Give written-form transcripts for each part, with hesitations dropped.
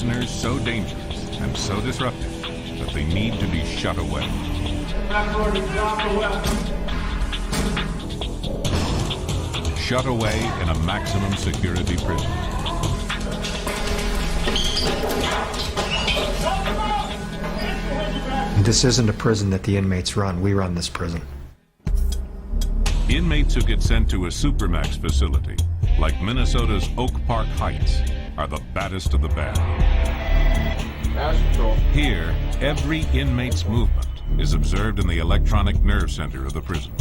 prisoners so dangerous and so disruptive that they need to be shut away. Shut away in a maximum security prison. This isn't a prison that the inmates run. We run this prison. Inmates who get sent to a supermax facility, like Minnesota's Oak Park Heights, are the baddest of the bad. Here, every inmate's movement is observed in the electronic nerve center of the prison.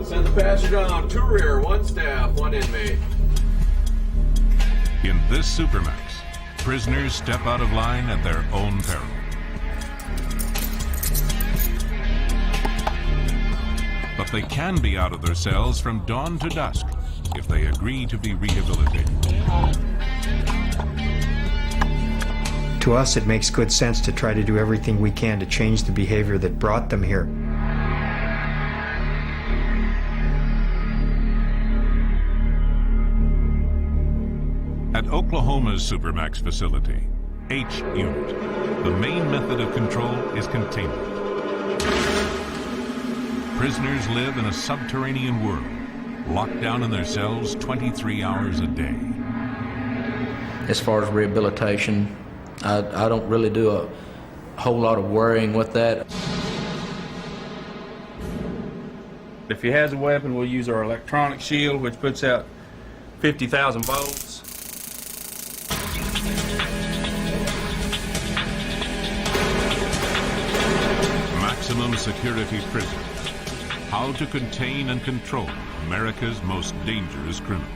Send the passenger down, 2 rear, 1 staff, 1 inmate. In this supermax, prisoners step out of line at their own peril. But they can be out of their cells from dawn to dusk if they agree to be rehabilitated. To us, it makes good sense to try to do everything we can to change the behavior that brought them here. At Oklahoma's Supermax facility, H Unit, the main method of control is containment. Prisoners live in a subterranean world, locked down in their cells 23 hours a day. As far as rehabilitation, I don't really do a whole lot of worrying with that. If he has a weapon, we'll use our electronic shield, which puts out 50,000 volts. Maximum security prison. How to contain and control America's most dangerous criminals.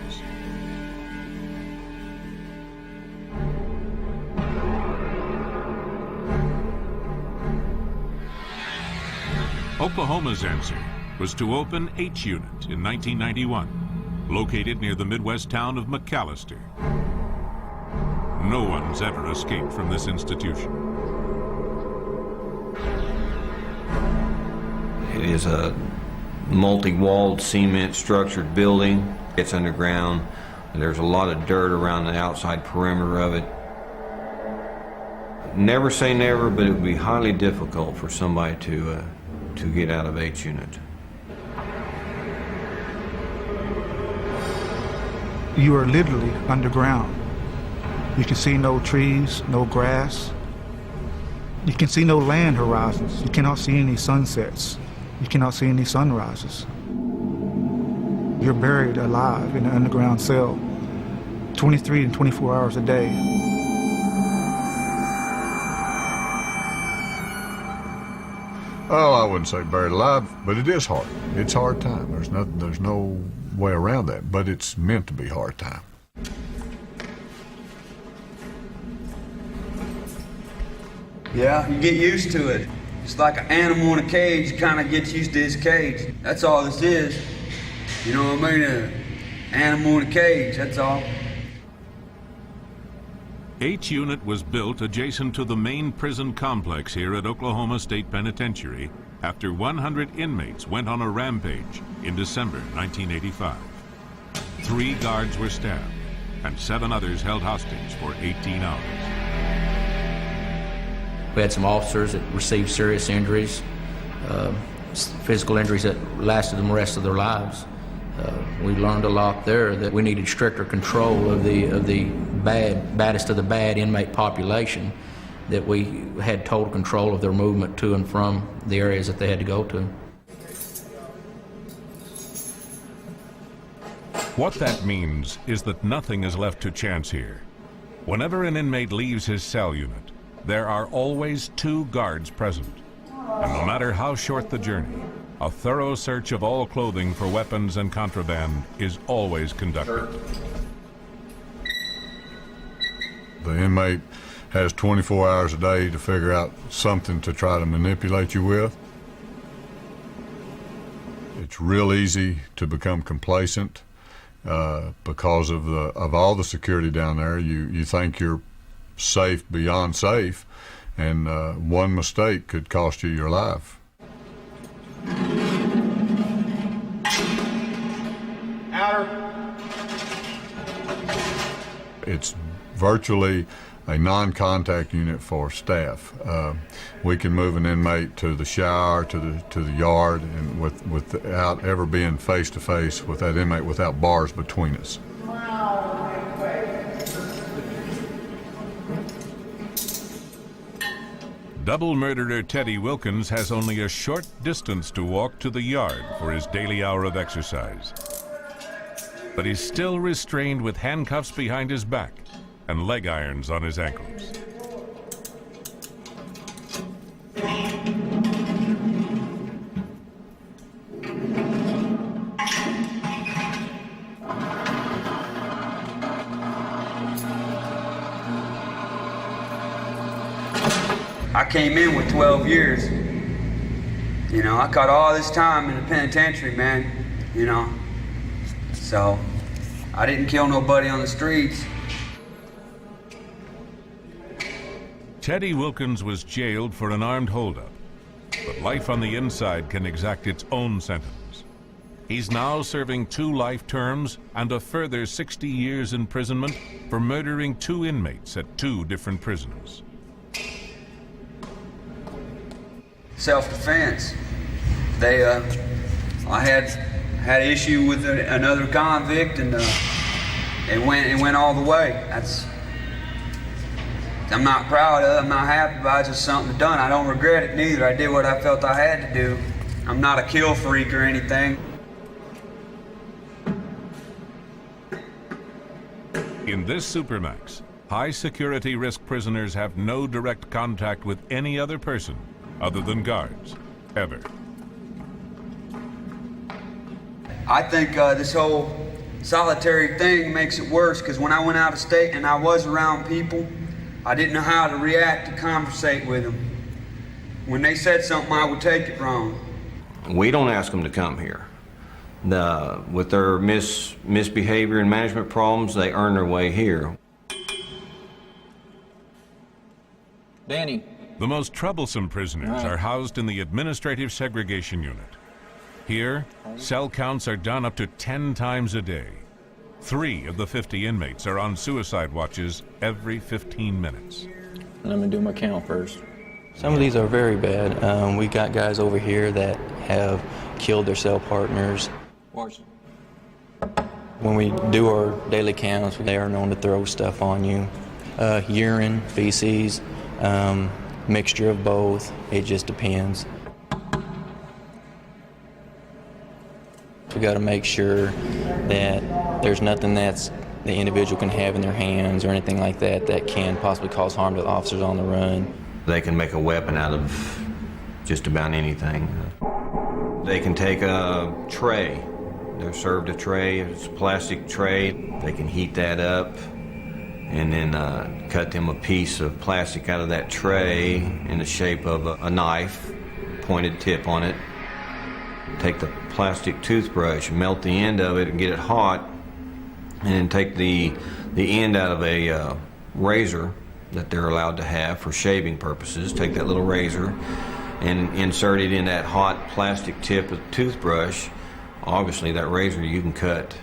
Oklahoma's answer was to open H Unit in 1991, located near the Midwest town of McAllister. No one's ever escaped from this institution. It is a multi-walled cement structured building. It's underground. There's a lot of dirt around the outside perimeter of it. Never say never, but it would be highly difficult for somebody to get out of H Unit. You are literally underground. You can see no trees, no grass. You can see no land horizons. You cannot see any sunsets. You cannot see any sunrises. You're buried alive in an underground cell, 23 and 24 hours a day. Oh, I wouldn't say buried alive, but it is hard. It's hard time. There's no way around that, but it's meant to be hard time. Yeah, you get used to it. It's like an animal in a cage. You kind of get used to his cage. That's all this is. You know what I mean? An animal in a cage, that's all. H Unit was built adjacent to the main prison complex here at Oklahoma State Penitentiary after 100 inmates went on a rampage in December 1985. 3 guards were stabbed and 7 others held hostage for 18 hours. We had some officers that received serious injuries, physical injuries that lasted them the rest of their lives. We learned a lot there that we needed stricter control of the baddest of the bad inmate population, that we had total control of their movement to and from the areas that they had to go to. What that means is that nothing is left to chance here. Whenever an inmate leaves his cell unit, there are always 2 guards present. And no matter how short the journey, a thorough search of all clothing for weapons and contraband is always conducted. The inmate has 24 hours a day to figure out something to try to manipulate you with. It's real easy to become complacent because of all the security down there. You think you're safe beyond safe, and one mistake could cost you your life. It's virtually a non-contact unit for staff. We can move an inmate to the shower, to the yard, and without ever being face to face with that inmate, without bars between us. Double murderer Teddy Wilkins has only a short distance to walk to the yard for his daily hour of exercise. But he's still restrained with handcuffs behind his back and leg irons on his ankles. I came in with 12 years. You know, I caught all this time in the penitentiary, man. You know, so I didn't kill nobody on the streets. Teddy Wilkins was jailed for an armed holdup, but life on the inside can exact its own sentence. He's now serving 2 life terms and a further 60 years imprisonment for murdering 2 inmates at 2 different prisons. Self-defense. I had issue with another convict, and it went all the way. I'm not proud of it, I'm not happy about it, it's just something done. I don't regret it neither. I did what I felt I had to do. I'm not a kill freak or anything. In this Supermax, high security risk prisoners have no direct contact with any other person other than guards, ever. I think this whole solitary thing makes it worse, because when I went out of state and I was around people, I didn't know how to react to conversate with them. When they said something, I would take it wrong. We don't ask them to come here. With their misbehavior and management problems, they earn their way here. Danny. The most troublesome prisoners are housed in the administrative segregation unit. Here, cell counts are done up to 10 times a day. 3 of the 50 inmates are on suicide watches every 15 minutes. Let me do my count first. Some of these are very bad. We got guys over here that have killed their cell partners. Watch. When we do our daily counts, they are known to throw stuff on you. Urine, feces, mixture of both. It just depends. We got to make sure that there's nothing that's the individual can have in their hands or anything like that that can possibly cause harm to the officers on the run. They can make a weapon out of just about anything. They can take a tray. They're served a tray. It's a plastic tray. They can heat that up and then cut them a piece of plastic out of that tray in the shape of a knife, pointed tip on it. Take the plastic toothbrush, melt the end of it and get it hot, and then take the end out of a razor that they're allowed to have for shaving purposes. Take that little razor and insert it in that hot plastic tip of the toothbrush. Obviously that razor you can cut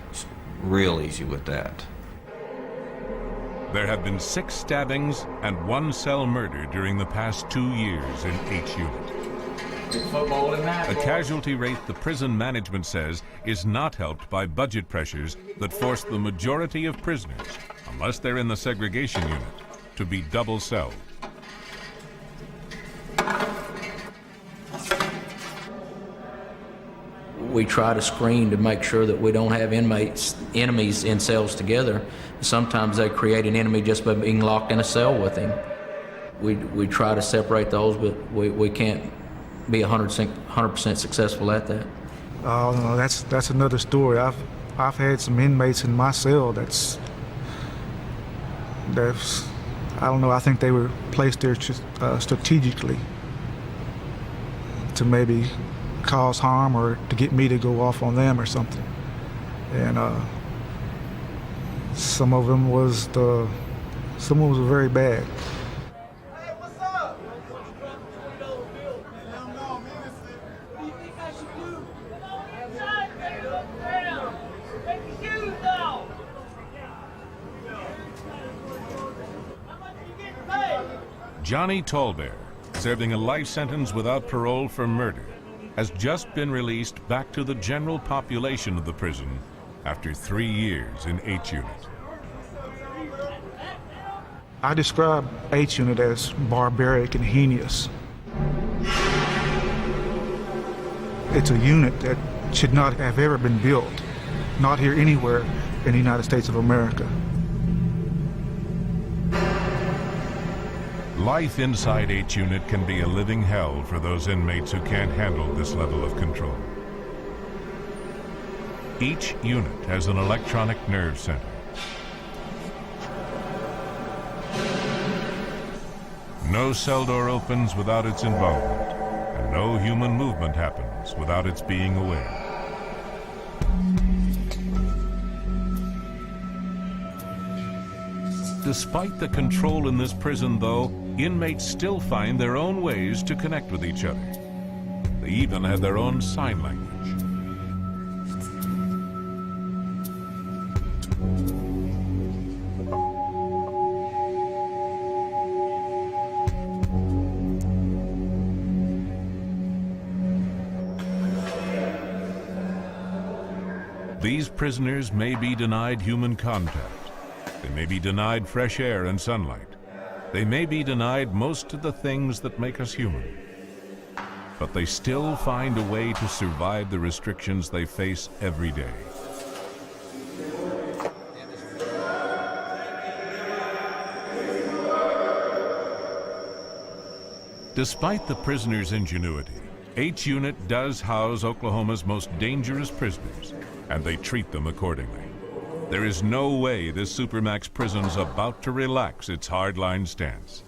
real easy with that. There have been 6 stabbings and 1 cell murder during the past 2 years in each unit. A casualty rate the prison management says is not helped by budget pressures that force the majority of prisoners, unless they're in the segregation unit, to be double-celled. We try to screen to make sure that we don't have enemies in cells together. Sometimes they create an enemy just by being locked in a cell with him. We try to separate those, but we can't be 100% successful at that. Oh no, that's another story. I've had some inmates in my cell that's I don't know. I think they were placed there strategically to maybe cause harm or to get me to go off on them or something. And some of them was very bad. Johnny Tallbear, serving a life sentence without parole for murder, has just been released back to the general population of the prison after 3 years in H Unit. I describe H Unit as barbaric and heinous. It's a unit that should not have ever been built, not here anywhere in the United States of America. Life inside H Unit can be a living hell for those inmates who can't handle this level of control. Each unit has an electronic nerve center. No cell door opens without its involvement, and no human movement happens without its being aware. Despite the control in this prison, though, inmates still find their own ways to connect with each other. They even have their own sign language. These prisoners may be denied human contact. They may be denied fresh air and sunlight. They may be denied most of the things that make us human. But they still find a way to survive the restrictions they face every day. Despite the prisoners' ingenuity, H Unit does house Oklahoma's most dangerous prisoners, and they treat them accordingly. There is no way this Supermax prison's about to relax its hardline stance.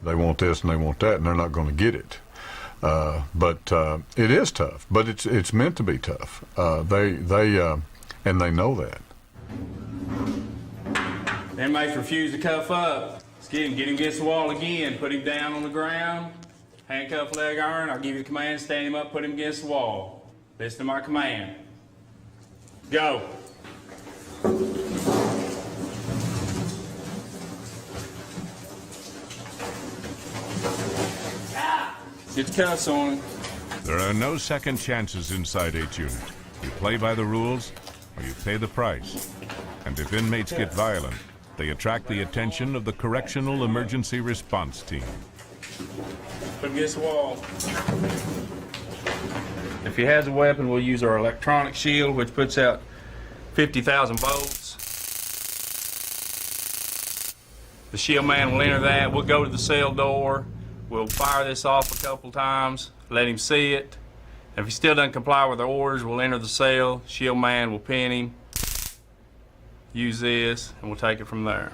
They want this and they want that, and they're not going to get it. But it is tough, but it's meant to be tough. And they know that. Inmates refuse to cuff up. Let's get him against the wall again. Put him down on the ground. Handcuff, leg iron. I'll give you the command. Stand him up. Put him against the wall. Listen to my command. Go. Get the cuffs on. There are no second chances inside H Unit. You play by the rules, or you pay the price. And if inmates get violent, they attract the attention of the Correctional Emergency Response Team. Put him against the wall. If he has a weapon, we'll use our electronic shield, which puts out 50,000 volts. The shield man will enter that. We'll go to the cell door. We'll fire this off a couple times, let him see it. And if he still doesn't comply with the orders, we'll enter the cell. Shield man will pin him. Use this, and we'll take it from there.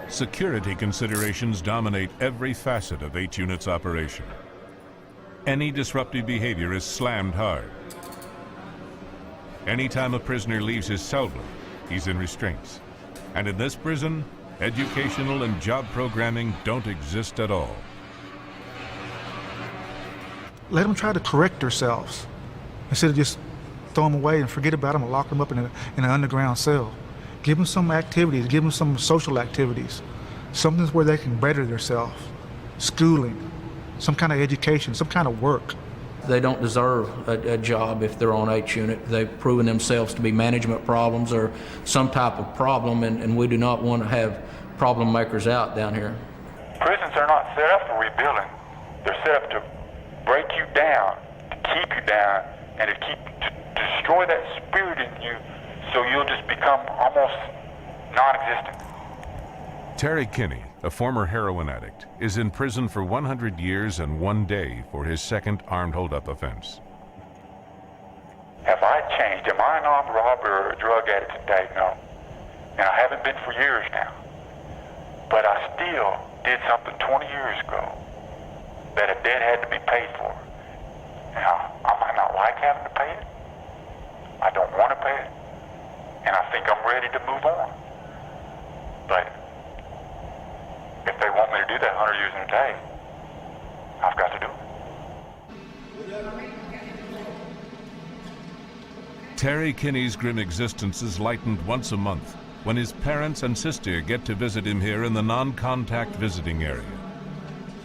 Security considerations dominate every facet of H Unit's operation. Any disruptive behavior is slammed hard. Anytime a prisoner leaves his cell block, he's in restraints. And in this prison, educational and job programming don't exist at all. Let them try to correct themselves instead of just throw them away and forget about them and lock them up in an underground cell. Give them some activities, give them some social activities, something where they can better themselves, schooling, some kind of education, some kind of work. They don't deserve a job if they're on H Unit. They've proven themselves to be management problems or some type of problem, and we do not want to have problem makers out down here. Prisons are not set up for rebuilding. They're set up to break you down, to keep you down, and to destroy that spirit in you so you'll just become almost non-existent. Terry Kinney, a former heroin addict, is in prison for 100 years and 1 day for his second armed holdup offense. Have I changed? Am I an armed robber or a drug addict today? No. And I haven't been for years now. But I still did something 20 years ago that a debt had to be paid for. Now, I might not like having to pay it. I don't want to pay it. And I think I'm ready to move on. But if they want me to do that 100 years in a day, I've got to do it. Terry Kinney's grim existence is lightened once a month when his parents and sister get to visit him here in the non-contact visiting area.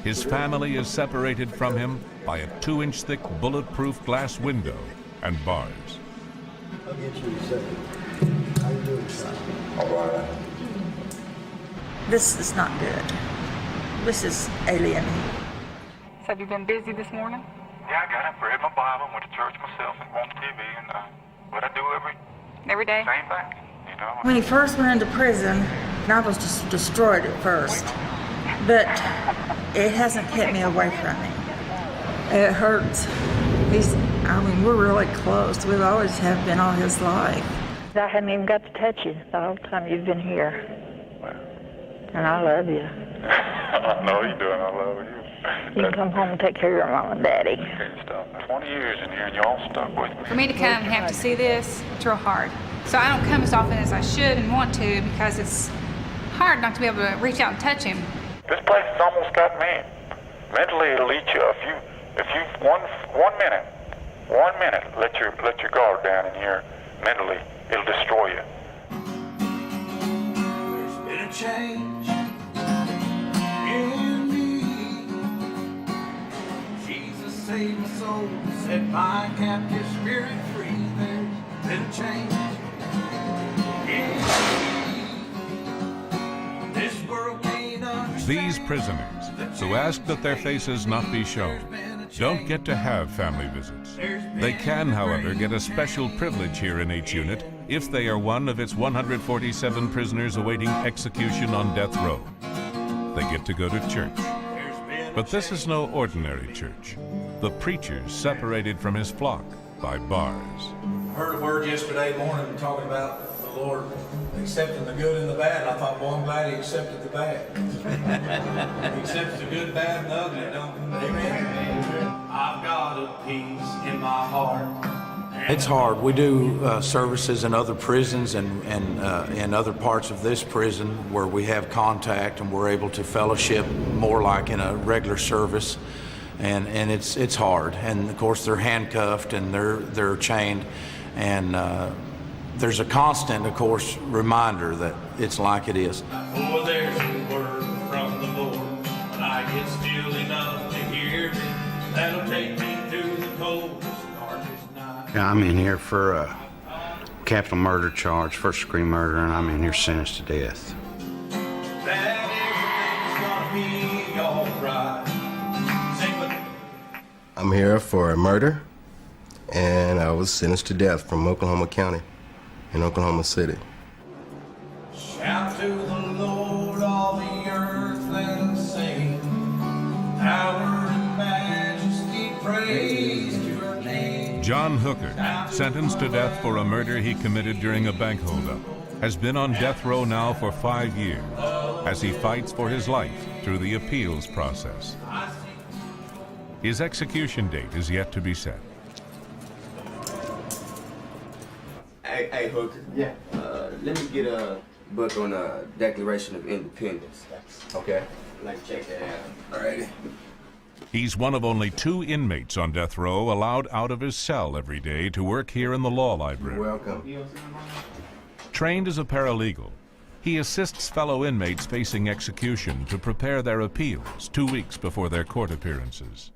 His family is separated from him by a 2-inch thick bulletproof glass window and bars. I'll get you in a second. How you doing, son? All right. This is not good. This is alien. So have you been busy this morning? Yeah, I got up, read my Bible, went to church myself, and watched TV, and what I do every day? Same thing, you know. When he first went into prison, I was just destroyed at first. But it hasn't kept me away from him. It hurts. We're really close. We've always have been all his life. I haven't even got to touch you the whole time you've been here. And I love you. I know you do, and I love you. You can come home and take care of your mom and daddy. Can't stop. 20 years in here, and you all stuck with me. For me to come and have to see this, it's real hard. So I don't come as often as I should and want to because it's hard not to be able to reach out and touch him. This place has almost got me. Mentally, it'll eat you. If you one minute, let your guard down in here. Mentally, it'll destroy you. There's been a change in me. Jesus saved my soul, set my captive spirit free. There's been a change in me. This world can't understand. These prisoners, who ask that their faces not be shown, don't get to have family visits. They can, however, get a special privilege here in H Unit if they are one of its 147 prisoners awaiting execution on death row. They get to go to church. But this is no ordinary church. The preacher's separated from his flock by bars. I heard a word yesterday morning talking about the Lord accepting the good and the bad. I thought, boy, I'm glad he accepted the bad. He accepts the good, bad, and the ugly, don't he? Amen. I've got a peace in my heart. It's hard. We do services in other prisons and in other parts of this prison where we have contact and we're able to fellowship more like in a regular service. And it's hard. And of course they're handcuffed and they're chained. And there's a constant, of course, reminder that it's like it is. Oh, there's a word from the Lord, when I get still enough to hear it, that'll take me through the coldest, darkest night. I'm in here for a capital murder charge, first-degree murder, and I'm in here sentenced to death. That everything's gonna be all right. I'm here for a murder, and I was sentenced to death from Oklahoma County in Oklahoma City. Shout to the Lord, all the earth, let us sing. Power and majesty, praise to her name. John Hooker, sentenced to death for a murder he committed during a bank holdup, has been on death row now for 5 years as he fights for his life through the appeals process. His execution date is yet to be set. Hey, Hooker. Yeah. Let me get a book on the Declaration of Independence. Okay. I'd like to check that out. Alrighty. He's one of only 2 inmates on death row allowed out of his cell every day to work here in the law library. You're welcome. Trained as a paralegal, he assists fellow inmates facing execution to prepare their appeals 2 weeks before their court appearances.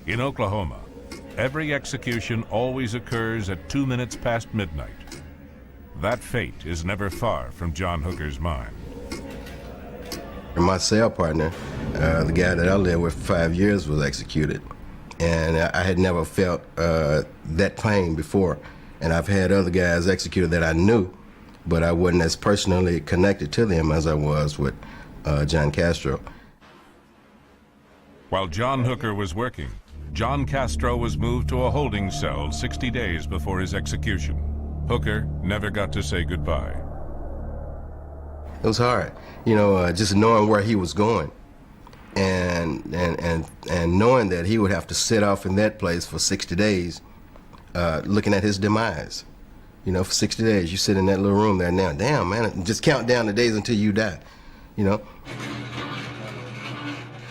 In Oklahoma, every execution always occurs at 2 minutes past midnight. That fate is never far from John Hooker's mind. My cell partner, the guy that I lived with for 5 years, was executed. And I had never felt that pain before. And I've had other guys executed that I knew, but I wasn't as personally connected to them as I was with John Castro. While John Hooker was working, John Castro was moved to a holding cell 60 days before his execution. Hooker never got to say goodbye. It was hard, just knowing where he was going, and knowing that he would have to sit off in that place for 60 days, looking at his demise. For 60 days, you sit in that little room there now. Damn, man, just count down the days until you die.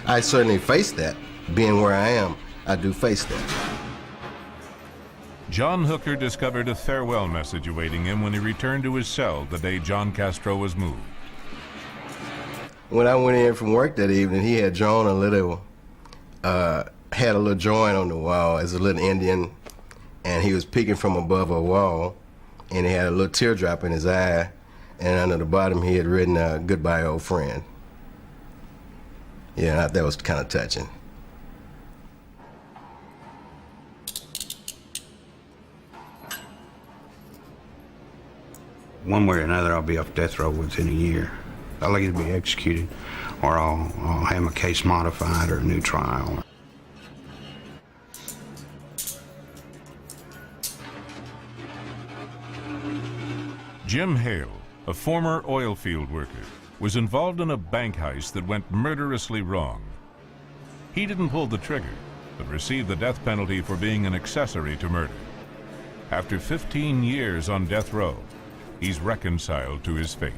I certainly face that. Being where I am, I do face that. John Hooker discovered a farewell message awaiting him when he returned to his cell the day John Castro was moved. When I went in from work that evening, he had drawn a little, had a little drawing on the wall as a little Indian, and he was peeking from above a wall, and he had a little teardrop in his eye, and under the bottom he had written, "Goodbye, old friend." Yeah, that was kind of touching. One way or another, I'll be off death row within a year. I'll either be executed, or I'll have my case modified or a new trial. Jim Hale, a former oil field worker, was involved in a bank heist that went murderously wrong. He didn't pull the trigger, but received the death penalty for being an accessory to murder. After 15 years on death row, he's reconciled to his fate.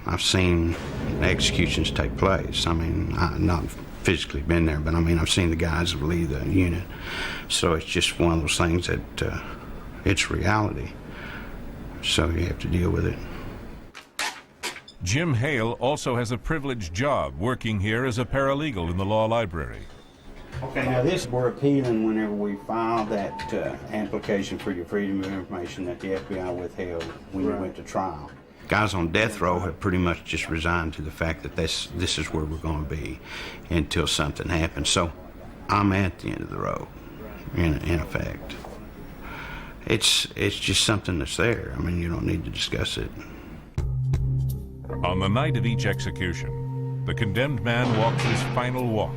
I've seen executions take place. I mean, I've not physically been there, but I mean, I've seen the guys leave the unit. So it's just one of those things that it's reality. So you have to deal with it. Jim Hale also has a privileged job working here as a paralegal in the law library. Okay, now this we're appealing whenever we filed that application for your freedom of information that the FBI withheld when you went to trial. Guys on death row have pretty much just resigned to the fact that this is where we're going to be until something happens. So I'm at the end of the road, in effect. It's just something that's there. I mean, you don't need to discuss it. On the night of each execution, the condemned man walked his final walk.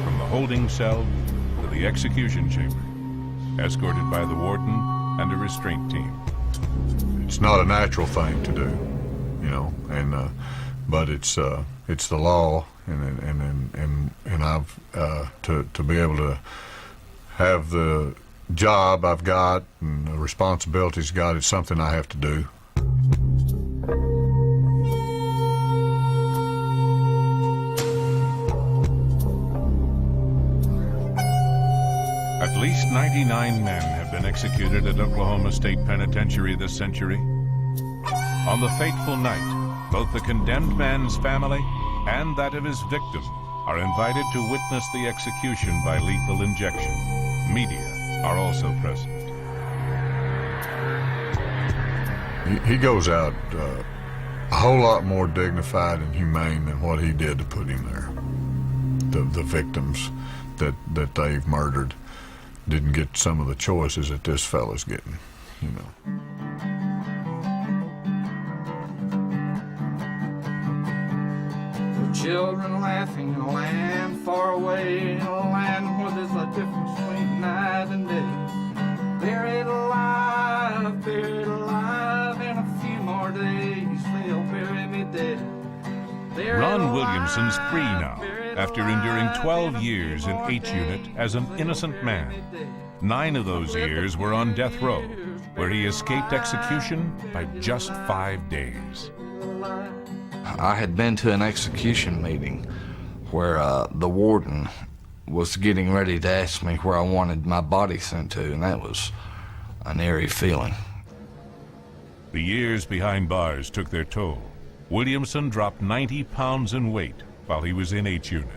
From the holding cell to the execution chamber, escorted by the warden and a restraint team. It's not a natural thing to do, you know, and but it's the law, and I've to be able to have the job I've got and the responsibilities got, it's something I have to do. At least 99 men have been executed at Oklahoma State Penitentiary this century. On the fateful night, both the condemned man's family and that of his victim are invited to witness the execution by lethal injection. Media are also present. He goes out a whole lot more dignified and humane than what he did to put him there. The victims that they've murdered didn't get some of the choices that this fella's getting, you know. Children laughing in a land far away, in a land where there's a difference between night and day. Buried alive, in a few more days, they'll bury me dead. Ron Williamson's free now, after enduring 12 years in H Unit as an innocent man. 9 of those years were on death row, where he escaped execution by just 5 days. I had been to an execution meeting where the warden was getting ready to ask me where I wanted my body sent to, and that was an eerie feeling. The years behind bars took their toll. Williamson dropped 90 pounds in weight while he was in H Unit.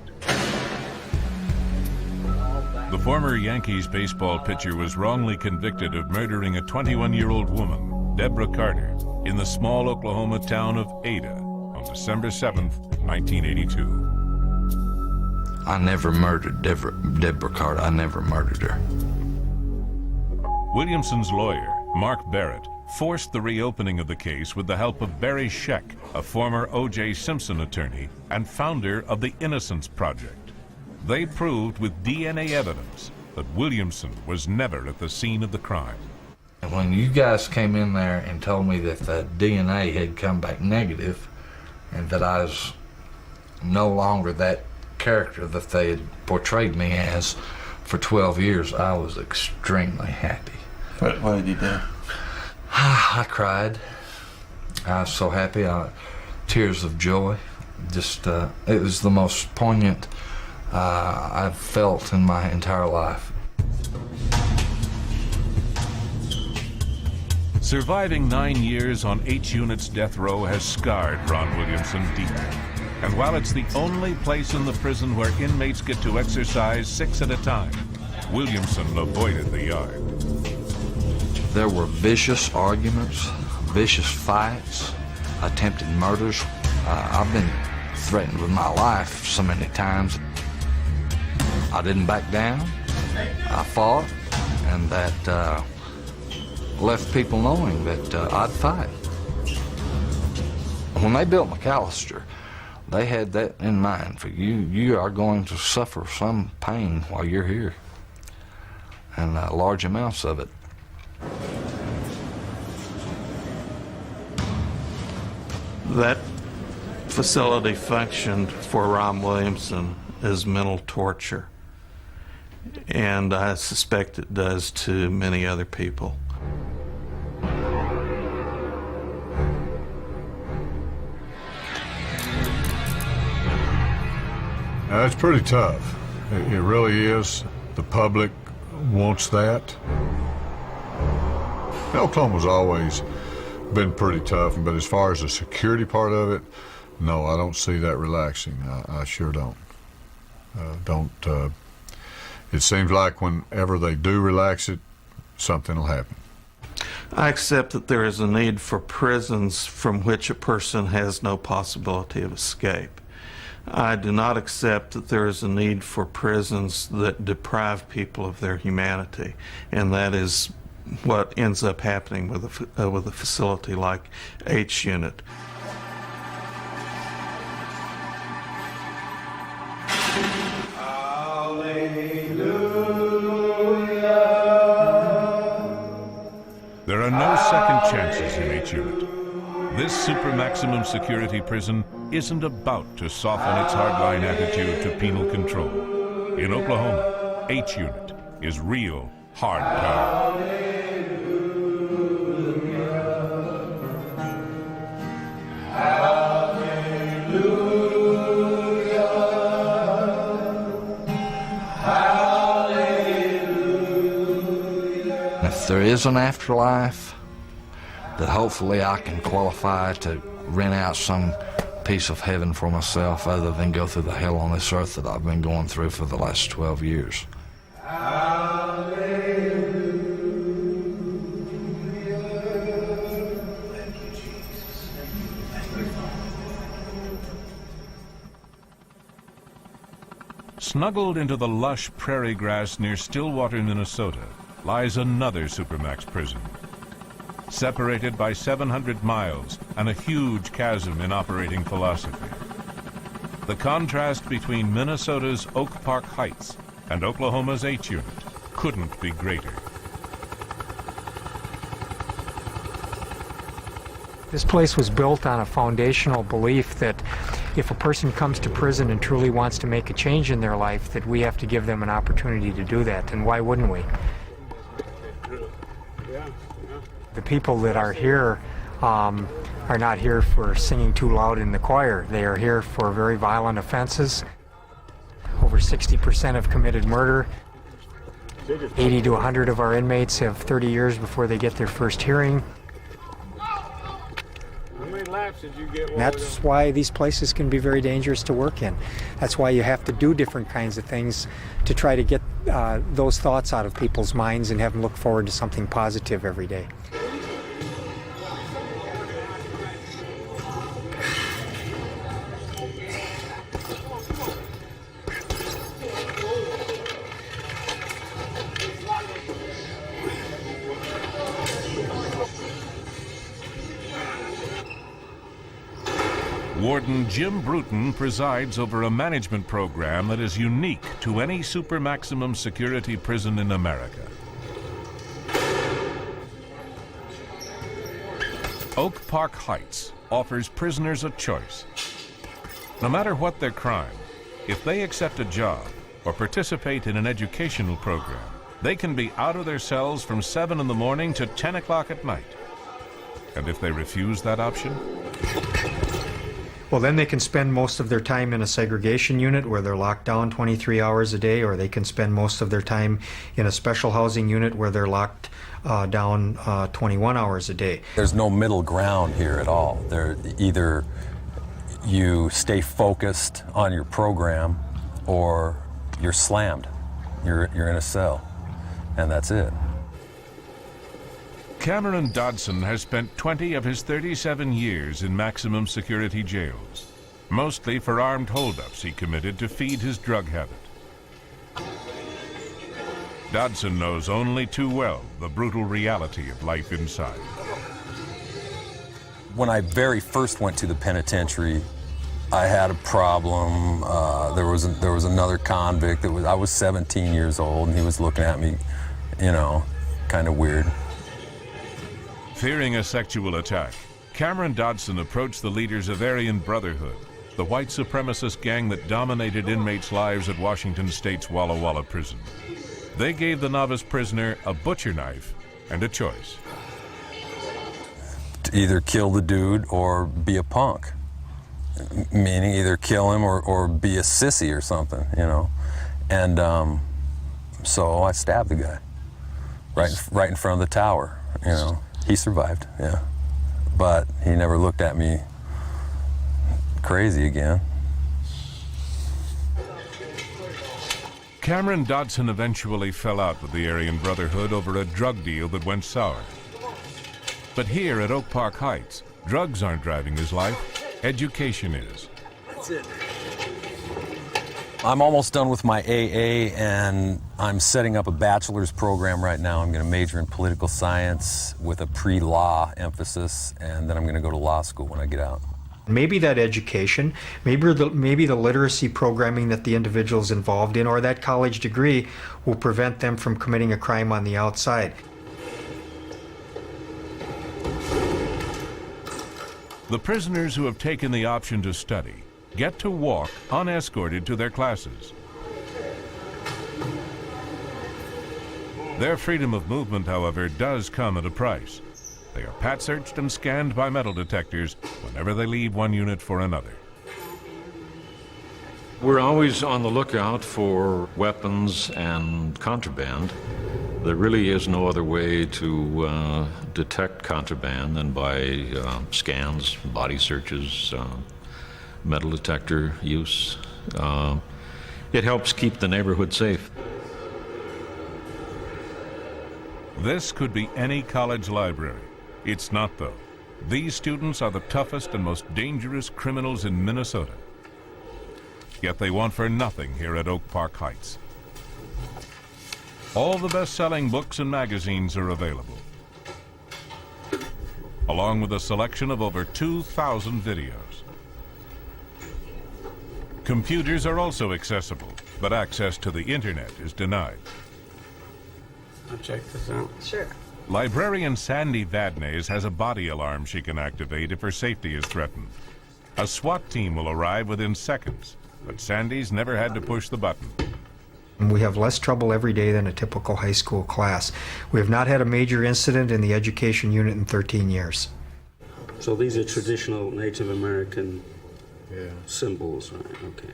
The former Yankees baseball pitcher was wrongly convicted of murdering a 21-year-old woman, Deborah Carter, in the small Oklahoma town of Ada on December 7th, 1982. I never murdered Deborah Carter. I never murdered her. Williamson's lawyer, Mark Barrett, forced the reopening of the case with the help of Barry Scheck, a former O.J. Simpson attorney and founder of the Innocence Project. They proved with DNA evidence that Williamson was never at the scene of the crime. When you guys came in there and told me that the DNA had come back negative and that I was no longer that character that they had portrayed me as for 12 years, I was extremely happy. What did you do? I cried. I was so happy. Tears of joy. Just, it was the most poignant I've felt in my entire life. Surviving 9 years on H Unit's death row has scarred Ron Williamson deeply. And while it's the only place in the prison where inmates get to exercise 6 at a time, Williamson avoided the yard. There were vicious arguments, vicious fights, attempted murders. I've been threatened with my life so many times. I didn't back down. I fought, and that left people knowing that I'd fight. When they built McAllister, they had that in mind for you. You are going to suffer some pain while you're here, and large amounts of it. That facility functioned for Ron Williamson as mental torture, and I suspect it does to many other people. It's pretty tough. It really is. The public wants that. Oklahoma's always been pretty tough, but as far as the security part of it, no, I don't see that relaxing. I sure don't. It seems like whenever they do relax it, something will happen. I accept that there is a need for prisons from which a person has no possibility of escape. I do not accept that there is a need for prisons that deprive people of their humanity, and that is what ends up happening with a facility like H Unit. There are no second chances in H Unit. This super maximum security prison isn't about to soften its hardline attitude to penal control. In Oklahoma, H Unit is real hard power. If there is an afterlife, that hopefully I can qualify to rent out some piece of heaven for myself other than go through the hell on this earth that I've been going through for the last 12 years. Snuggled into the lush prairie grass near Stillwater, Minnesota, lies another Supermax prison. Separated by 700 miles and a huge chasm in operating philosophy. The contrast between Minnesota's Oak Park Heights and Oklahoma's H Unit couldn't be greater. This place was built on a foundational belief that if a person comes to prison and truly wants to make a change in their life, that we have to give them an opportunity to do that, and why wouldn't we? The people that are here are not here for singing too loud in the choir. They are here for very violent offenses. Over 60% have committed murder. 80 to 100 of our inmates have 30 years before they get their first hearing. That's why these places can be very dangerous to work in. That's why you have to do different kinds of things to try to get those thoughts out of people's minds and have them look forward to something positive every day. Warden Jim Bruton presides over a management program that is unique to any super maximum security prison in America. Oak Park Heights offers prisoners a choice. No matter what their crime, if they accept a job or participate in an educational program, they can be out of their cells from 7 in the morning to 10 o'clock at night. And if they refuse that option, Well, then they can spend most of their time in a segregation unit where they're locked down 23 hours a day, or they can spend most of their time in a special housing unit where they're locked down 21 hours a day. There's no middle ground here at all. Either you stay focused on your program or you're slammed. You're in a cell, and that's it. Cameron Dodson has spent 20 of his 37 years in maximum security jails, mostly for armed holdups he committed to feed his drug habit. Dodson knows only too well the brutal reality of life inside. When I very first went to the penitentiary, I had a problem. There was another convict. I was 17 years old, and he was looking at me, you know, kind of weird. Fearing a sexual attack, Cameron Dodson approached the leaders of Aryan Brotherhood, the white supremacist gang that dominated inmates' lives at Washington State's Walla Walla prison. They gave the novice prisoner a butcher knife and a choice. To either kill the dude or be a punk. Meaning either kill him or be a sissy or something, you know. And so I stabbed the guy right in front of the tower, you know. He survived, yeah. But he never looked at me crazy again. Cameron Dodson eventually fell out with the Aryan Brotherhood over a drug deal that went sour. But here at Oak Park Heights, drugs aren't driving his life, education is. That's it. I'm almost done with my AA, and I'm setting up a bachelor's program right now. I'm going to major in political science with a pre-law emphasis, and then I'm going to go to law school when I get out. Maybe that education, maybe the literacy programming that the individual's involved in, or that college degree will prevent them from committing a crime on the outside. The prisoners who have taken the option to study get to walk unescorted to their classes. Their freedom of movement, however, does come at a price. They are pat-searched and scanned by metal detectors whenever they leave one unit for another. We're always on the lookout for weapons and contraband. There really is no other way to detect contraband than by scans, body searches, metal detector use. It helps keep the neighborhood safe. This could be any college library. It's not, though. These students are the toughest and most dangerous criminals in Minnesota. Yet they want for nothing here at Oak Park Heights. All the best-selling books and magazines are available, along with a selection of over 2,000 videos. Computers are also accessible, but access to the internet is denied. I'll check this out. Sure. Librarian Sandy Vadnais has a body alarm she can activate if her safety is threatened. A SWAT team will arrive within seconds, but Sandy's never had to push the button. We have less trouble every day than a typical high school class. We have not had a major incident in the education unit in 13 years. So these are traditional Native American symbols, right? Okay.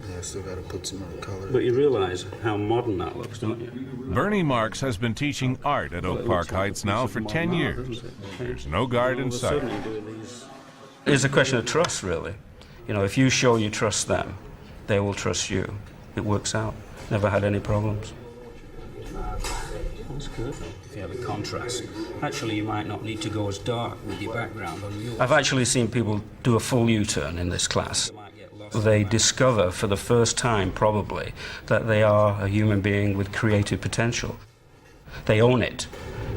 Yeah, I still got to put some more color. But you realize how modern that looks, don't you? Bernie Marks has been teaching art at Oak Park Heights now for 10 years. There's no guard in sight. It's a question of trust, really. You know, if you show you trust them, they will trust you. It works out. Never had any problems. That's good. If you have a contrast. Actually, you might not need to go as dark with your background on yours. I've actually seen people do a full U-turn in this class. They discover for the first time, probably, that they are a human being with creative potential. They own it.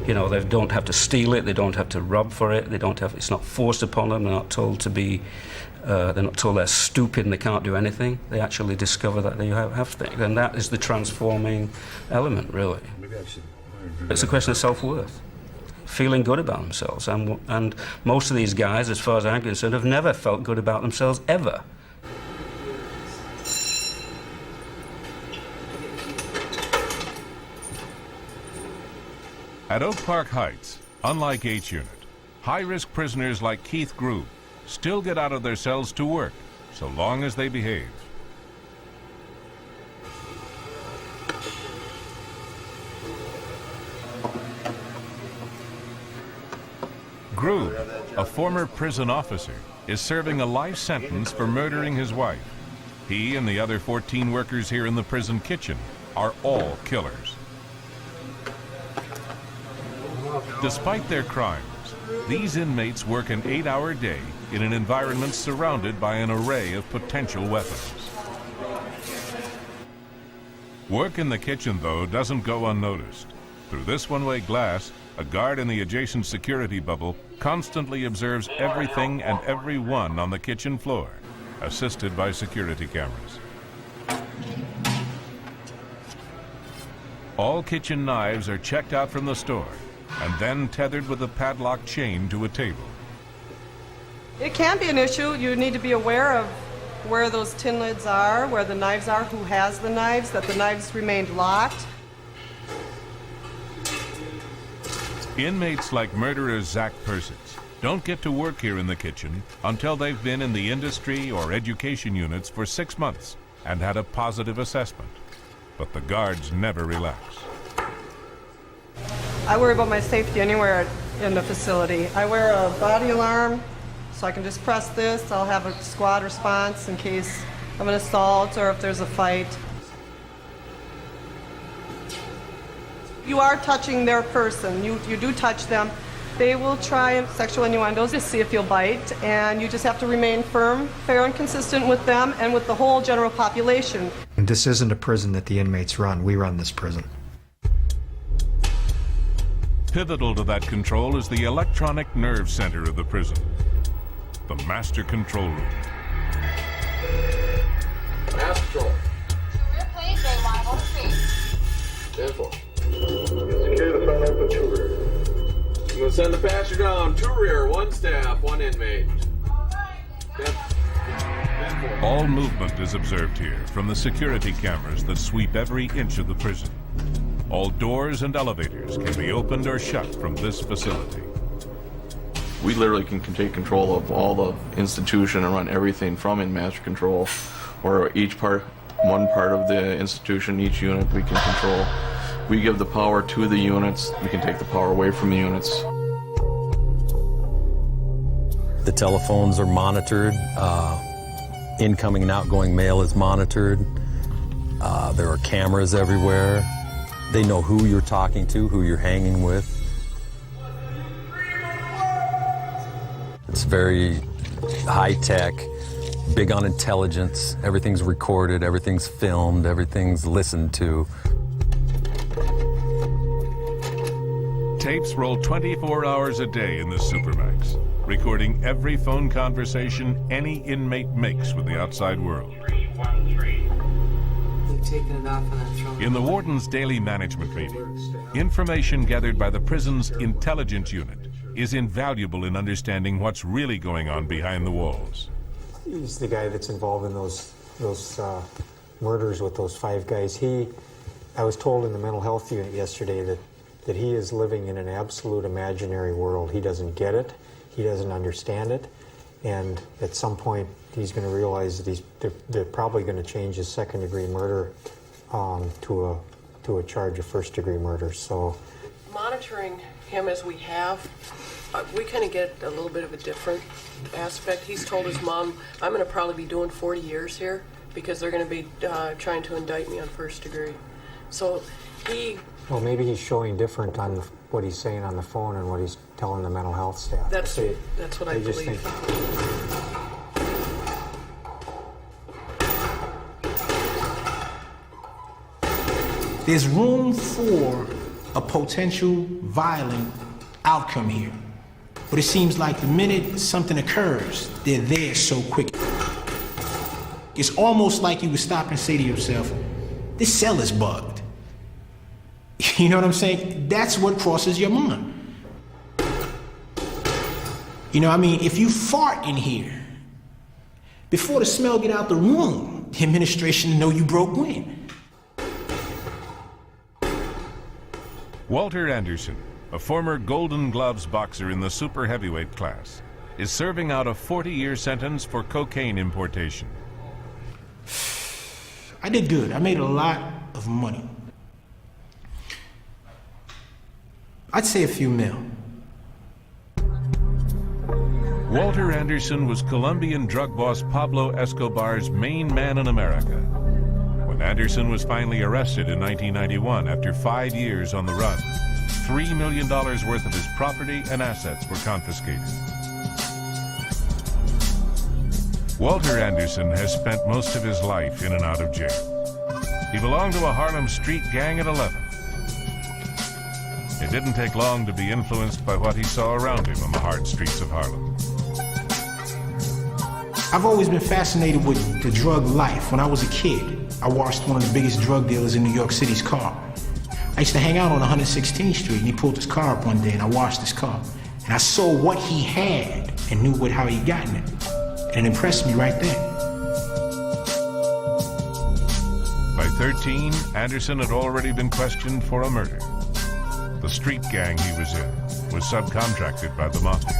You know, they don't have to steal it, they don't have to rob for it, it's not forced upon them, they're not told to be, they're not told they're stupid and they can't do anything. They actually discover that they have things, and that is the transforming element, really. It's a question of self-worth, feeling good about themselves, and most of these guys, as far as I'm concerned, have never felt good about themselves, ever. At Oak Park Heights, unlike H Unit, high-risk prisoners like Keith Groove still get out of their cells to work, so long as they behave. Groove, a former prison officer, is serving a life sentence for murdering his wife. He and the other 14 workers here in the prison kitchen are all killers. Despite their crimes, these inmates work an 8-hour day in an environment surrounded by an array of potential weapons. Work in the kitchen, though, doesn't go unnoticed. Through this one-way glass, a guard in the adjacent security bubble constantly observes everything and everyone on the kitchen floor, assisted by security cameras. All kitchen knives are checked out from the store and then tethered with a padlock chain to a table. It can be an issue. You need to be aware of where those tin lids are, where the knives are, who has the knives, that the knives remained locked. Inmates like murderer Zach Persich don't get to work here in the kitchen until they've been in the industry or education units for 6 months and had a positive assessment. But the guards never relax. I worry about my safety anywhere in the facility. I wear a body alarm, so I can just press this. I'll have a squad response in case of an assault or if there's a fight. You are touching their person. You do touch them. They will try sexual innuendos to see if you'll bite, and you just have to remain firm, fair, and consistent with them and with the whole general population. And this isn't a prison that the inmates run. We run this prison. Pivotal to that control is the electronic nerve center of the prison, the master control room. Master control. Rear plane, J1, hold speed. 10-4. Secure the front open, 2 rear. I'm going to send the passenger down, 2 rear, 1 staff, 1 inmate. 10-4. All movement is observed here from the security cameras that sweep every inch of the prison. All doors and elevators can be opened or shut from this facility. We literally can take control of all the institution and run everything from in master control, or one part of the institution, each unit we can control. We give the power to the units, we can take the power away from the units. The telephones are monitored, incoming and outgoing mail is monitored, there are cameras everywhere. They know who you're talking to, who you're hanging with. It's very high-tech, big on intelligence. Everything's recorded, everything's filmed, everything's listened to. Tapes roll 24 hours a day in the Supermax, recording every phone conversation any inmate makes with the outside world. Taking it off and throwing In the warden's daily management meeting, information gathered by the prison's intelligence unit is invaluable in understanding what's really going on behind the walls. He's the guy that's involved in those murders with those 5 guys. I was told in the mental health unit yesterday that he is living in an absolute imaginary world. He doesn't get it, he doesn't understand it, and at some point he's going to realize that they're probably going to change his second-degree murder to a charge of first-degree murder. So, Monitoring him as we have, we kind of get a little bit of a different aspect. He's told his mom, I'm going to probably be doing 40 years here because they're going to be trying to indict me on first degree. So well, maybe he's showing different on what he's saying on the phone and what he's telling the mental health staff. That's what I believe. There's room for a potential violent outcome here. But it seems like the minute something occurs, they're there so quick. It's almost like you would stop and say to yourself, this cell is bugged. You know what I'm saying? That's what crosses your mind. You know, I mean, if you fart in here, before the smell get out the room, the administration know you broke wind. Walter Anderson, a former Golden Gloves boxer in the super heavyweight class, is serving out a 40-year sentence for cocaine importation. I did good. I made a lot of money. I'd say a few mil. Walter Anderson was Colombian drug boss Pablo Escobar's main man in America. When Anderson was finally arrested in 1991 after 5 years on the run, $3 million worth of his property and assets were confiscated. Walter Anderson has spent most of his life in and out of jail. He belonged to a Harlem street gang at 11. It didn't take long to be influenced by what he saw around him on the hard streets of Harlem. I've always been fascinated with the drug life. When I was a kid, I washed one of the biggest drug dealers in New York City's car. I used to hang out on 116th Street, and he pulled his car up one day, and I washed his car. And I saw what he had and knew how he'd gotten it. And it impressed me right there. By 13, Anderson had already been questioned for a murder. The street gang he was in was subcontracted by the mafia.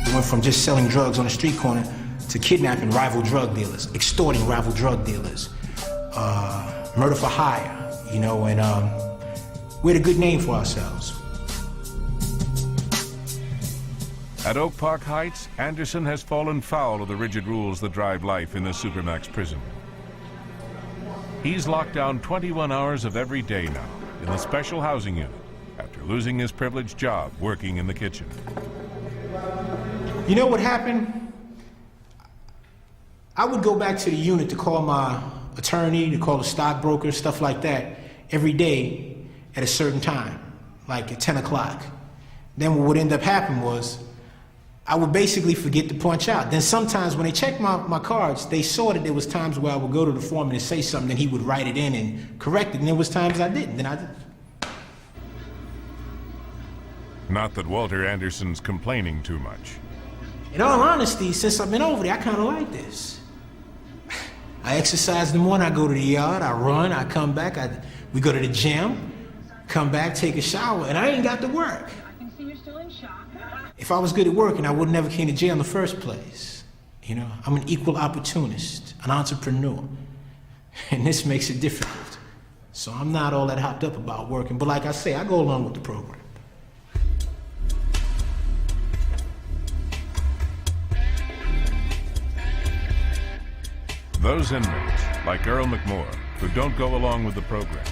We went from just selling drugs on the street corner to kidnapping rival drug dealers, extorting rival drug dealers, murder for hire, you know, and we had a good name for ourselves. At Oak Park Heights, Anderson has fallen foul of the rigid rules that drive life in the Supermax prison. He's locked down 21 hours of every day now in the special housing unit after losing his privileged job working in the kitchen. You know what happened? I would go back to the unit to call my attorney, to call the stockbroker, stuff like that, every day at a certain time, like at 10 o'clock. Then what would end up happening was I would basically forget to punch out. Then sometimes when they checked my cards, they saw that there was times where I would go to the foreman and say something, then he would write it in and correct it, and there was times I didn't. Then I didn't. Not that Walter Anderson's complaining too much. In all honesty, since I've been over there, I kind of like this. I exercise in the morning, I go to the yard, I run, I come back, we go to the gym, come back, take a shower, and I ain't got to work. I can see you're still in shock. If I was good at working, I would never came to jail in the first place. You know, I'm an equal opportunist, an entrepreneur, and this makes it difficult. So I'm not all that hopped up about working, but like I say, I go along with the program. Those inmates, like Earl McMore, who don't go along with the program,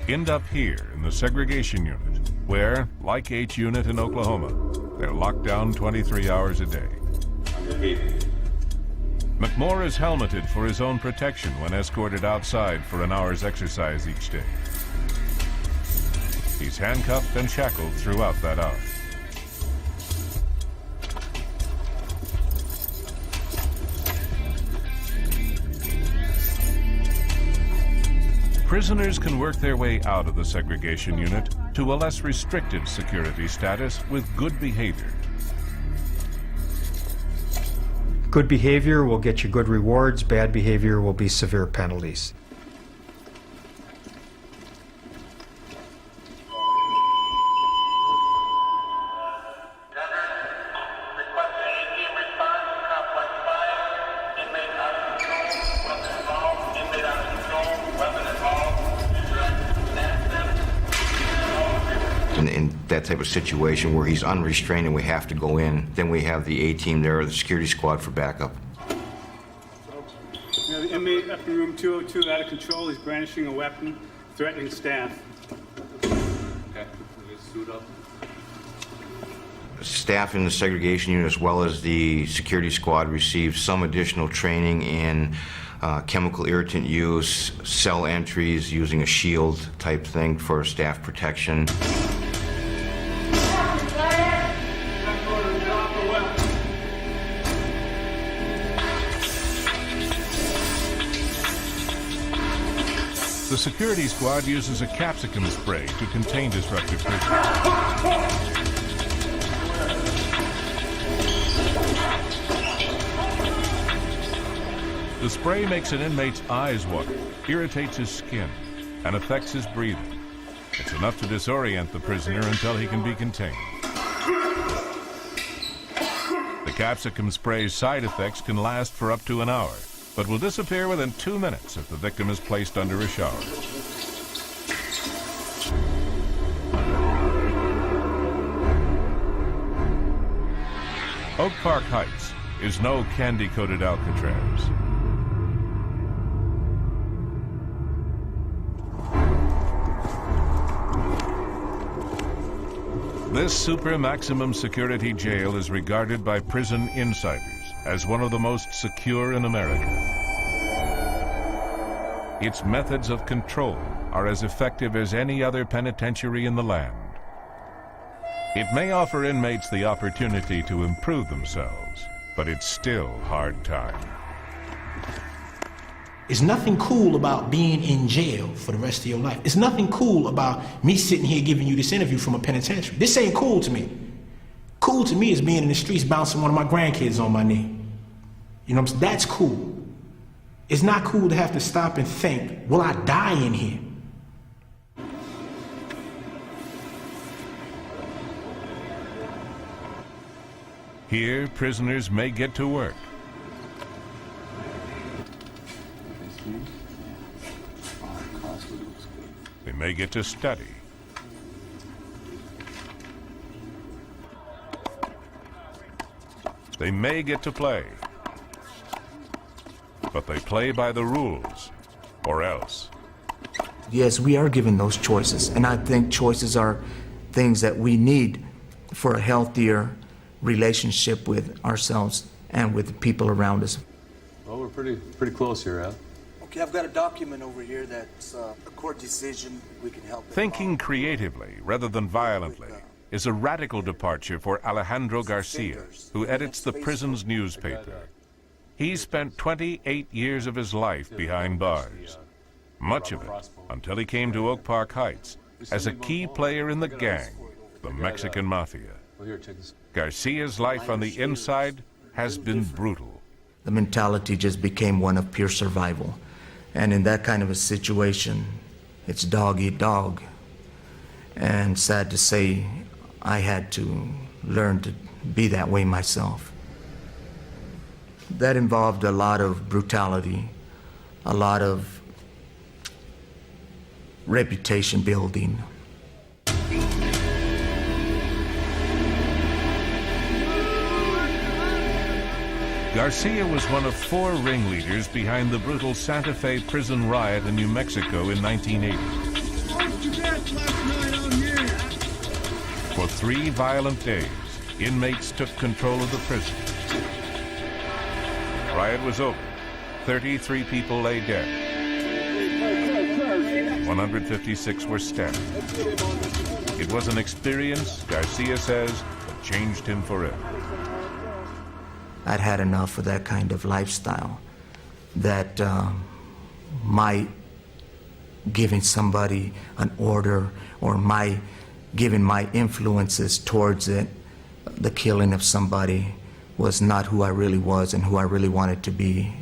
end up here in the segregation unit, where, like H Unit in Oklahoma, they're locked down 23 hours a day. McMore is helmeted for his own protection when escorted outside for an hour's exercise each day. He's handcuffed and shackled throughout that hour. Prisoners can work their way out of the segregation unit to a less restricted security status with good behavior. Good behavior will get you good rewards. Bad behavior will be severe penalties. In that type of situation where he's unrestrained and we have to go in, then we have the A-team there, or the security squad for backup. Now, the inmate up in room 202 out of control. He's brandishing a weapon, threatening staff. Okay, suit up. Staff in the segregation unit as well as the security squad received some additional training in chemical irritant use, cell entries, using a shield type thing for staff protection. The security squad uses a capsicum spray to contain disruptive prisoners. The spray makes an inmate's eyes water, irritates his skin, and affects his breathing. It's enough to disorient the prisoner until he can be contained. The capsicum spray's side effects can last for up to an hour, but will disappear within 2 minutes if the victim is placed under a shower. Oak Park Heights is no candy-coated Alcatraz. This super maximum security jail is regarded by prison insiders as one of the most secure in America. Its methods of control are as effective as any other penitentiary in the land. It may offer inmates the opportunity to improve themselves, but it's still hard time. There's nothing cool about being in jail for the rest of your life. There's nothing cool about me sitting here giving you this interview from a penitentiary. This ain't cool to me. Cool to me is being in the streets bouncing one of my grandkids on my knee. You know what I'm saying? That's cool. It's not cool to have to stop and think, will I die in here? Here, prisoners may get to work. They may get to study. They may get to play. But they play by the rules, or else. Yes, we are given those choices, and I think choices are things that we need for a healthier relationship with ourselves and with the people around us. Well, we're pretty close here, Al. Okay, I've got a document over here that's a court decision. We can help. Thinking creatively rather than violently is a radical departure for Alejandro Garcia, who edits the prison's newspaper. He spent 28 years of his life behind bars, much of it until he came to Oak Park Heights as a key player in the gang, the Mexican Mafia. Garcia's life on the inside has been brutal. The mentality just became one of pure survival. And in that kind of a situation, it's dog eat dog. And sad to say, I had to learn to be that way myself. That involved a lot of brutality, a lot of reputation building. Garcia was one of 4 ringleaders behind the brutal Santa Fe prison riot in New Mexico in 1980. For 3 violent days, inmates took control of the prison. The riot was over. 33 people lay dead. 156 were stabbed. It was an experience, Garcia says, that changed him forever. I'd had enough of that kind of lifestyle, that my giving somebody an order or my giving my influences towards it, the killing of somebody, was not who I really was and who I really wanted to be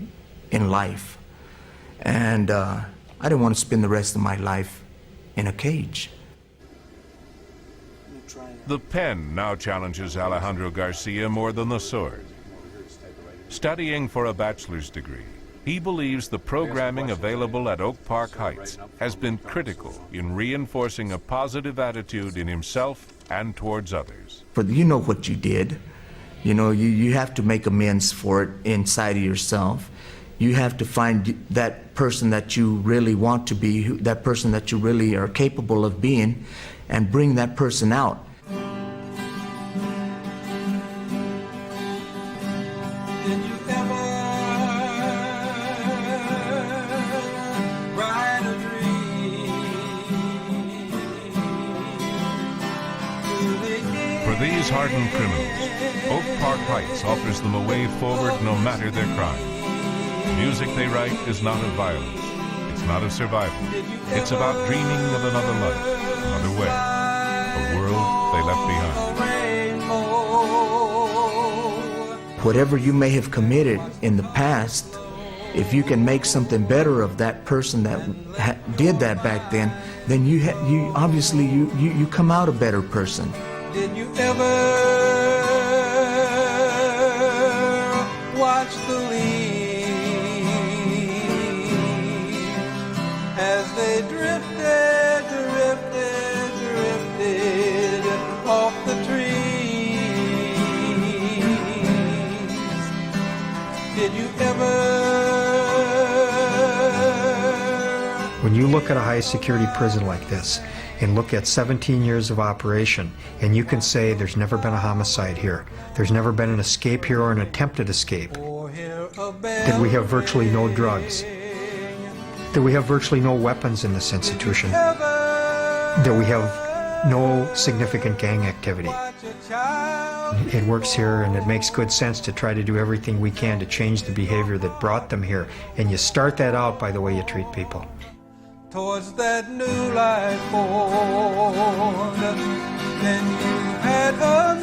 in life. And I didn't want to spend the rest of my life in a cage. The pen now challenges Alejandro Garcia more than the sword. Studying for a bachelor's degree, he believes the programming available at Oak Park Heights has been critical in reinforcing a positive attitude in himself and towards others. But you know what you did. You know, you have to make amends for it inside of yourself. You have to find that person that you really want to be, that person that you really are capable of being, and bring that person out. For these hardened criminals, Oak Park Heights offers them a way forward no matter their crime. The music they write is not of violence. It's not of survival. It's about dreaming of another life, another way, a world they left behind. Whatever you may have committed in the past, if you can make something better of that person that did that back then you obviously come out a better person. Did you ever look at a high security prison like this and look at 17 years of operation, and you can say there's never been a homicide here, there's never been an escape here or an attempted escape, that we have virtually no drugs, that we have virtually no weapons in this institution, that we have no significant gang activity. It works here, and it makes good sense to try to do everything we can to change the behavior that brought them here. And you start that out by the way you treat people. Towards that new life formed, then you had a